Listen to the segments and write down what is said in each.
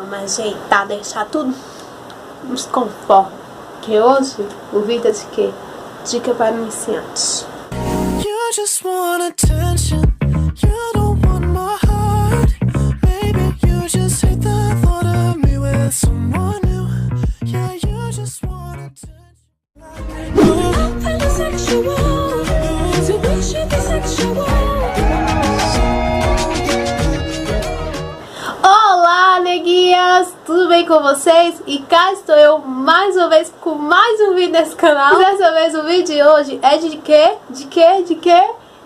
Vamos ajeitar, deixar tudo nos conforme. Que hoje o vídeo é de quê? Dica para iniciantes. You just want attention. You don't want my heart. Maybe you just hate the thought of me with someone new. Yeah, you just want attention. I'm kinda sexual. So we should be sexual. Olá, neguinhas! Tudo bem com vocês? E cá estou eu mais uma vez com mais um vídeo nesse canal. E dessa vez o vídeo de hoje é de quê?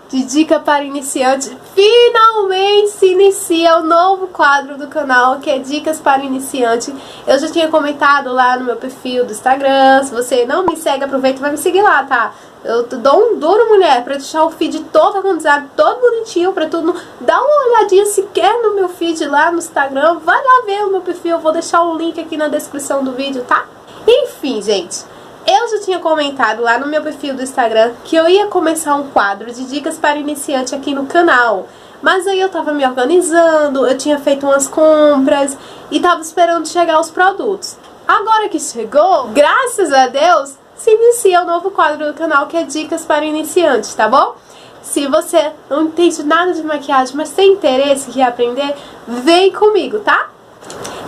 De dica para iniciantes. Finalmente se inicia o novo quadro do canal, que é Dicas para Iniciante. Eu já tinha comentado lá no meu perfil do Instagram. Se você não me segue, aproveita e vai me seguir lá, tá? Eu dou um duro, mulher, pra deixar o feed todo organizado, todo bonitinho, pra tu dar uma olhadinha sequer no meu feed lá no Instagram. Vai lá ver o meu perfil, eu vou deixar o link aqui na descrição do vídeo, tá? Enfim, gente, eu já tinha comentado lá no meu perfil do Instagram que eu ia começar um quadro de dicas para iniciante aqui no canal. Mas aí eu tava me organizando, eu tinha feito umas compras e tava esperando chegar os produtos. Agora que chegou, graças a Deus, se inicia o novo quadro do canal, que é Dicas para Iniciantes, tá bom? Se você não entende nada de maquiagem, mas tem interesse em aprender, vem comigo, tá?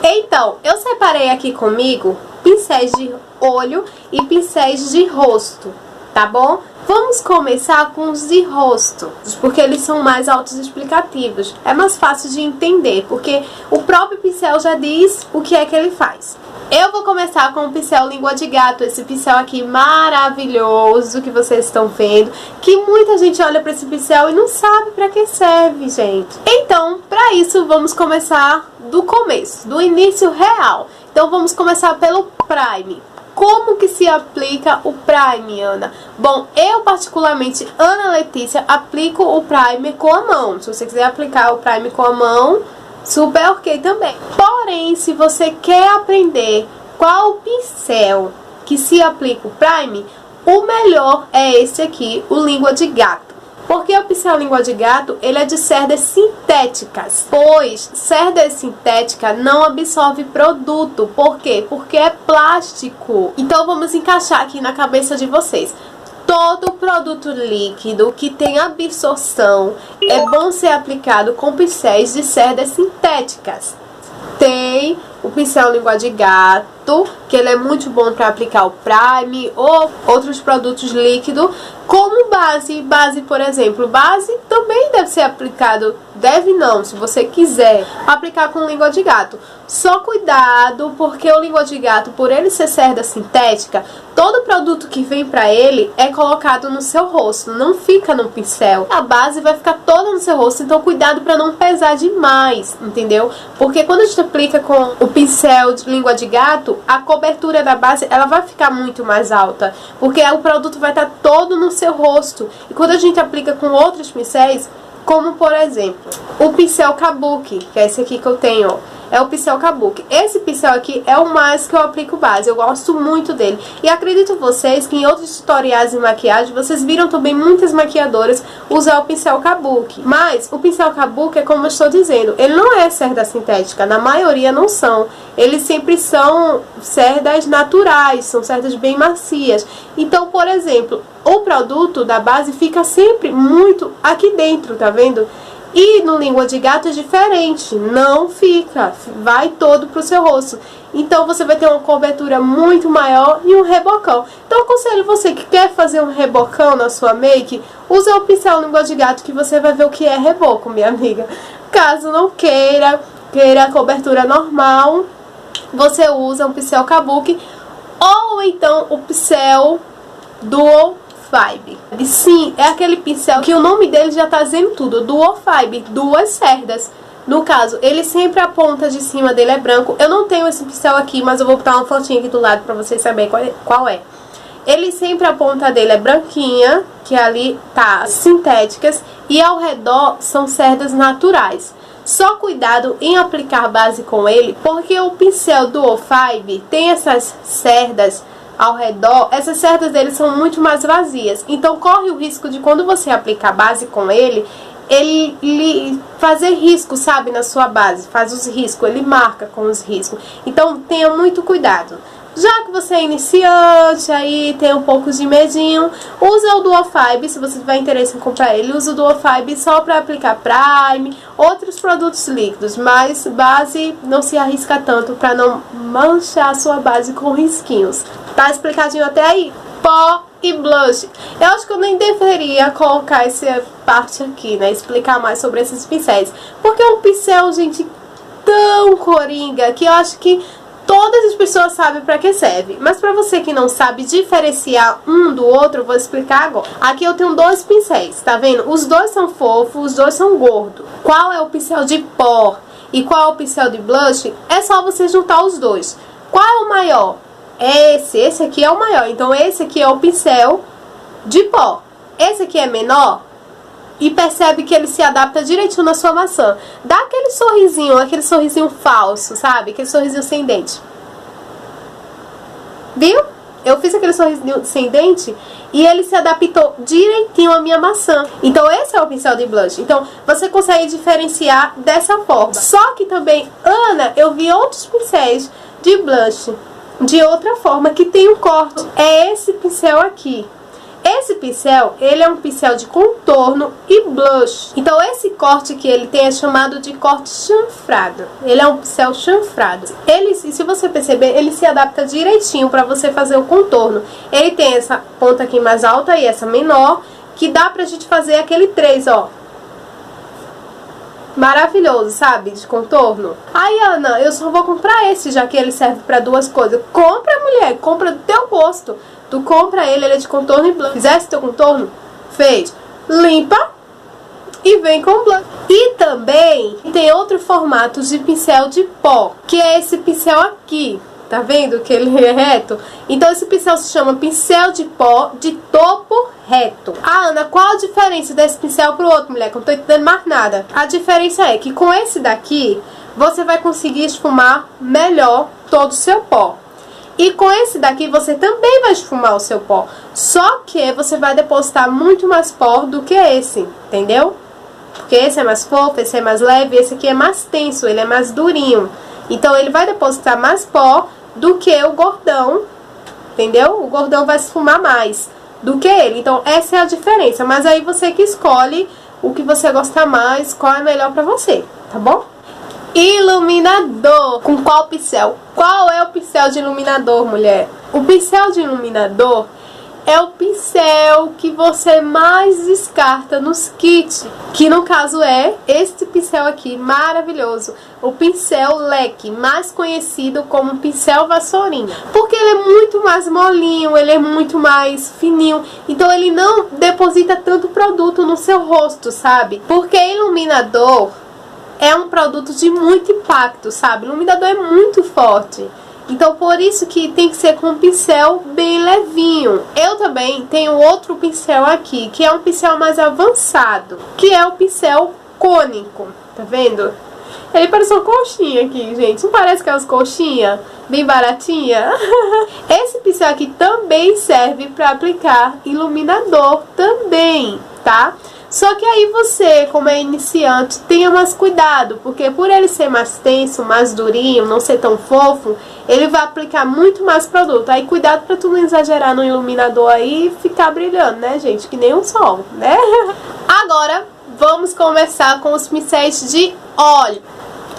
Então, eu separei aqui comigo pincéis de olho e pincéis de rosto, tá bom? Vamos começar com os de rosto, porque eles são mais autoexplicativos. É mais fácil de entender, porque o próprio pincel já diz o que é que ele faz. Eu vou começar com o pincel Língua de Gato, esse pincel aqui maravilhoso que vocês estão vendo, que muita gente olha para esse pincel e não sabe para que serve, gente. Então, para isso, vamos começar do começo, do início real. Então, vamos começar pelo Prime. Como que se aplica o Prime, Ana? Bom, eu particularmente, Ana Letícia, aplico o Primer com a mão. Se você quiser aplicar o Primer com a mão, super ok também. Porém, se você quer aprender qual pincel que se aplica o Prime, o melhor é esse aqui, o Língua de Gato. Porque o pincel Língua de Gato, ele é de cerdas sintéticas, pois cerda sintética não absorve produto. Por quê? Porque é plástico. Então vamos encaixar aqui na cabeça de vocês. Todo produto líquido que tem absorção é bom ser aplicado com pincéis de cerdas sintéticas. Tem o pincel Língua de Gato, que ele é muito bom para aplicar o Prime ou outros produtos líquidos, como base. Base, por exemplo, base também deve ser aplicado, deve não, se você quiser aplicar com Língua de Gato. Só cuidado, porque o Língua de Gato, por ele ser cerda sintética, todo produto que vem pra ele é colocado no seu rosto, não fica no pincel. A base vai ficar toda no seu rosto, então cuidado pra não pesar demais, entendeu? Porque quando a gente aplica com o pincel de Língua de Gato, a cobertura da base, ela vai ficar muito mais alta, porque o produto vai estar todo no seu rosto. E quando a gente aplica com outros pincéis, como por exemplo, o pincel Kabuki, que é esse aqui que eu tenho, ó. É o pincel Kabuki. Esse pincel aqui é o mais que eu aplico base. Eu gosto muito dele. E acredito vocês que em outros tutoriais de maquiagem, vocês viram também muitas maquiadoras usar o pincel Kabuki. Mas o pincel Kabuki é como eu estou dizendo, ele não é cerda sintética. Na maioria não são. Eles sempre são cerdas naturais, são cerdas bem macias. Então, por exemplo, o produto da base fica sempre muito aqui dentro, tá vendo? E no Língua de Gato é diferente, não fica, vai todo pro seu rosto. Então você vai ter uma cobertura muito maior e um rebocão. Então eu aconselho você que quer fazer um rebocão na sua make, usa o pincel Língua de Gato que você vai ver o que é reboco, minha amiga. Caso não queira a cobertura normal, você usa um pincel Kabuki ou então o pincel Duo Fibe. Sim, é aquele pincel que o nome dele já tá dizendo tudo, Duo Fibe, duas cerdas. No caso, ele sempre a ponta de cima dele é branco. Eu não tenho esse pincel aqui, mas eu vou botar uma fotinha aqui do lado pra vocês saberem qual é. Ele sempre a ponta dele é branquinha, que ali tá sintéticas, e ao redor são cerdas naturais. Só cuidado em aplicar base com ele, porque o pincel Duo Fibe tem essas cerdas ao redor, essas cerdas dele são muito mais vazias. Então corre o risco de quando você aplicar base com ele, ele fazer risco, sabe, na sua base, faz os riscos, ele marca com os riscos. Então tenha muito cuidado. Já que você é iniciante, aí tem um pouco de medinho, usa o Duo Fibre, se você tiver interesse em comprar ele, usa o Duo Fibre só para aplicar prime, outros produtos líquidos, mas base não se arrisca tanto para não manchar a sua base com risquinhos. Tá explicadinho até aí? Pó e blush. Eu acho que eu nem deveria colocar essa parte aqui, né, explicar mais sobre esses pincéis, porque é um pincel, gente, tão coringa, que eu acho que todas as pessoas sabem para que serve. Mas para você que não sabe diferenciar um do outro, eu vou explicar agora. Aqui eu tenho dois pincéis, tá vendo? Os dois são fofos, os dois são gordos. Qual é o pincel de pó e qual é o pincel de blush? É só você juntar os dois. Qual é o maior? Esse aqui é o maior. Então esse aqui é o pincel de pó. Esse aqui é menor. E percebe que ele se adapta direitinho na sua maçã. Dá aquele sorrisinho falso, sabe? Aquele sorrisinho sem dente. Viu? Eu fiz aquele sorrisinho sem dente e ele se adaptou direitinho à minha maçã. Então esse é o pincel de blush. Então você consegue diferenciar dessa forma. Só que também, Ana, eu vi outros pincéis de blush de outra forma que tem um corte. É esse pincel aqui. Esse pincel, ele é um pincel de contorno e blush. Então esse corte que ele tem é chamado de corte chanfrado. Ele é um pincel chanfrado. Ele, se você perceber, ele se adapta direitinho para você fazer o contorno. Ele tem essa ponta aqui mais alta e essa menor, que dá pra gente fazer aquele 3, ó. Maravilhoso, sabe? De contorno. Aí, Ana, eu só vou comprar esse, já que ele serve pra duas coisas. Compra, mulher, compra do teu gosto. Tu compra ele é de contorno e blush. Fizesse teu contorno? Fez. Limpa e vem com blush. E também tem outro formato de pincel de pó, que é esse pincel aqui. Tá vendo que ele é reto? Então esse pincel se chama pincel de pó de topo reto. Ah, Ana, qual a diferença desse pincel pro outro, mulher? Que eu não tô entendendo mais nada. A diferença é que com esse daqui, você vai conseguir esfumar melhor todo o seu pó. E com esse daqui você também vai esfumar o seu pó. Só que você vai depositar muito mais pó do que esse, entendeu? Porque esse é mais fofo, esse é mais leve, esse aqui é mais tenso, ele é mais durinho. Então ele vai depositar mais pó do que o gordão, entendeu? O gordão vai esfumar mais do que ele. Então essa é a diferença. Mas aí você que escolhe o que você gosta mais, qual é melhor pra você, tá bom? Iluminador. Com qual pincel? Qual é o pincel de iluminador, mulher? O pincel de iluminador é o pincel que você mais descarta nos kits, que no caso é este pincel aqui, maravilhoso, o pincel leque, mais conhecido como pincel vassourinha, porque ele é muito mais molinho, ele é muito mais fininho, então ele não deposita tanto produto no seu rosto, sabe? Porque iluminador é um produto de muito impacto, sabe? O iluminador é muito forte. Então, por isso que tem que ser com um pincel bem levinho. Eu também tenho outro pincel aqui, que é um pincel mais avançado, que é o pincel cônico. Tá vendo? Ele parece uma coxinha aqui, gente. Não parece aquelas coxinhas bem baratinha? Esse pincel aqui também serve para aplicar iluminador também, tá? Só que aí você, como é iniciante, tenha mais cuidado, porque por ele ser mais tenso, mais durinho, não ser tão fofo, ele vai aplicar muito mais produto. Aí cuidado pra tu não exagerar no iluminador aí e ficar brilhando, né, gente? Que nem um sol, né? Agora, vamos começar com os pincéis de óleo.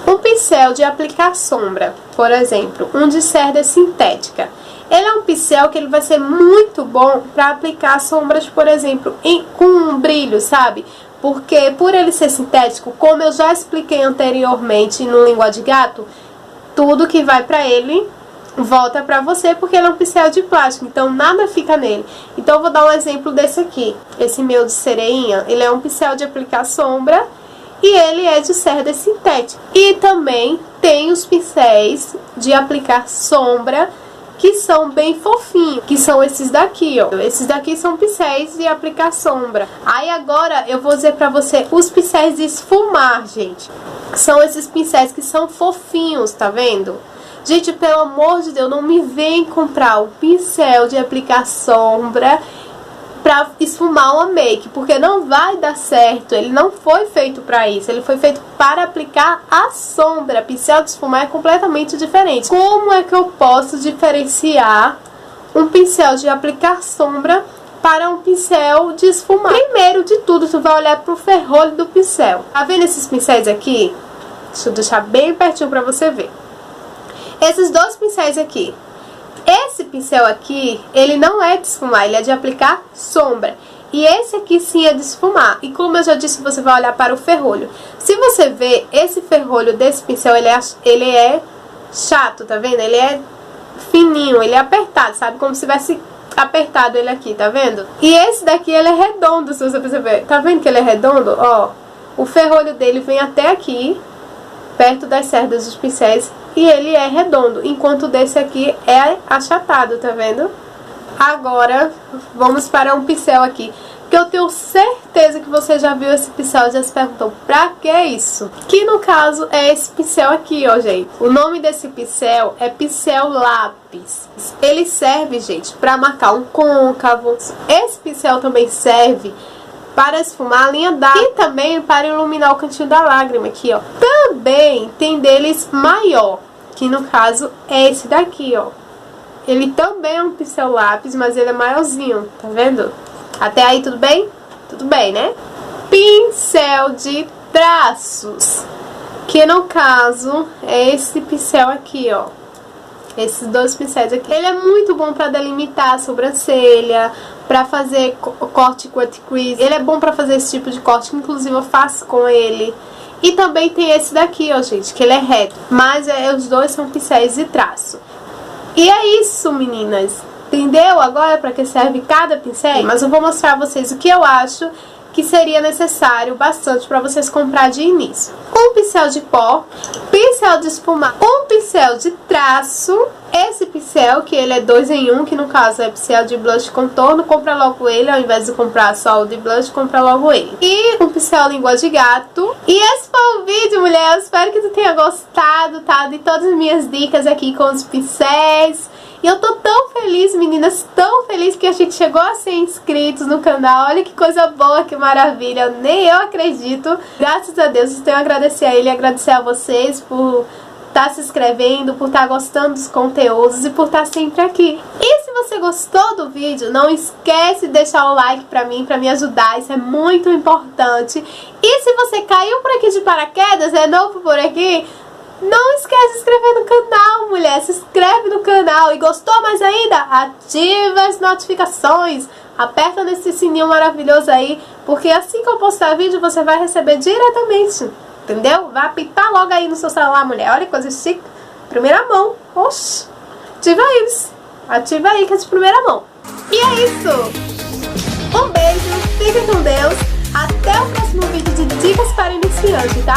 Um pincel de aplicar sombra, por exemplo, um de cerda sintética. Ele é um pincel que ele vai ser muito bom para aplicar sombras, por exemplo, com um brilho, sabe? Porque por ele ser sintético, como eu já expliquei anteriormente no Língua de Gato, tudo que vai para ele volta para você, porque ele é um pincel de plástico, então nada fica nele. Então eu vou dar um exemplo desse aqui. Esse meu de cereinha, ele é um pincel de aplicar sombra e ele é de cerda sintética. E também tem os pincéis de aplicar sombra que são bem fofinhos, que são esses daqui, ó. Esses daqui são pincéis de aplicar sombra. Aí agora eu vou dizer pra você os pincéis de esfumar, gente. São esses pincéis que são fofinhos, tá vendo? Gente, pelo amor de Deus, não me vem comprar o pincel de aplicar sombra pra esfumar uma make, porque não vai dar certo. Ele não foi feito pra isso, ele foi feito para aplicar a sombra. Pincel de esfumar é completamente diferente. Como é que eu posso diferenciar um pincel de aplicar sombra para um pincel de esfumar? Primeiro de tudo, tu vai olhar pro ferrolho do pincel. Tá vendo esses pincéis aqui? Deixa eu deixar bem pertinho pra você ver. Esses dois pincéis aqui. Esse pincel aqui, ele não é de esfumar, ele é de aplicar sombra. E esse aqui sim é de esfumar. E como eu já disse, você vai olhar para o ferrolho. Se você ver, esse ferrolho desse pincel, ele é chato, tá vendo? Ele é fininho, ele é apertado, sabe? Como se tivesse apertado ele aqui, tá vendo? E esse daqui, ele é redondo, se você perceber. Tá vendo que ele é redondo? Ó, o ferrolho dele vem até aqui, perto das cerdas dos pincéis, e ele é redondo, enquanto desse aqui é achatado, tá vendo? Agora, vamos para um pincel aqui, que eu tenho certeza que você já viu esse pincel e já se perguntou, pra que isso? Que no caso é esse pincel aqui, ó, gente. O nome desse pincel é pincel lápis. Ele serve, gente, pra marcar um côncavo. Esse pincel também serve para esfumar a linha d'água e também para iluminar o cantinho da lágrima aqui, ó. Também tem deles maior, que no caso é esse daqui, ó. Ele também é um pincel lápis, mas ele é maiorzinho, tá vendo? Até aí tudo bem? Tudo bem, né? Pincel de traços, que no caso é esse pincel aqui, ó. Esses dois pincéis aqui. Ele é muito bom pra delimitar a sobrancelha, pra fazer corte cut crease. Ele é bom pra fazer esse tipo de corte, inclusive eu faço com ele. E também tem esse daqui, ó, gente, que ele é reto. Mas os dois são pincéis de traço. E é isso, meninas. Entendeu agora pra que serve cada pincel? Mas eu vou mostrar a vocês o que eu acho que seria necessário bastante para vocês comprar de início. Um pincel de pó, pincel de esfumar, um pincel de traço, esse pincel que ele é 2 em 1, que no caso é pincel de blush contorno, compra logo ele, ao invés de comprar só o de blush, compra logo ele. E um pincel língua de gato. E esse foi o vídeo, mulher, eu espero que tu tenha gostado, tá, de todas as minhas dicas aqui com os pincéis. E eu tô tão feliz, meninas, tão feliz que a gente chegou a 100 inscritos no canal. Olha que coisa boa, que maravilha, nem eu acredito. Graças a Deus, eu tenho a agradecer a ele e agradecer a vocês por estar se inscrevendo, por estar gostando dos conteúdos e por estar sempre aqui. E se você gostou do vídeo, não esquece de deixar o like pra mim ajudar, isso é muito importante. E se você caiu por aqui de paraquedas, é novo por aqui, não esquece de se inscrever no canal, mulher. Se inscreve no canal. E gostou mais ainda? Ativa as notificações. Aperta nesse sininho maravilhoso aí, porque assim que eu postar vídeo, você vai receber diretamente. Entendeu? Vai apitar logo aí no seu celular, mulher. Olha que coisa chique. Primeira mão. Oxi. Ativa isso. Ativa aí que é de primeira mão. E é isso. Um beijo. Fique com Deus. Até o próximo vídeo de Dicas para Iniciante, tá?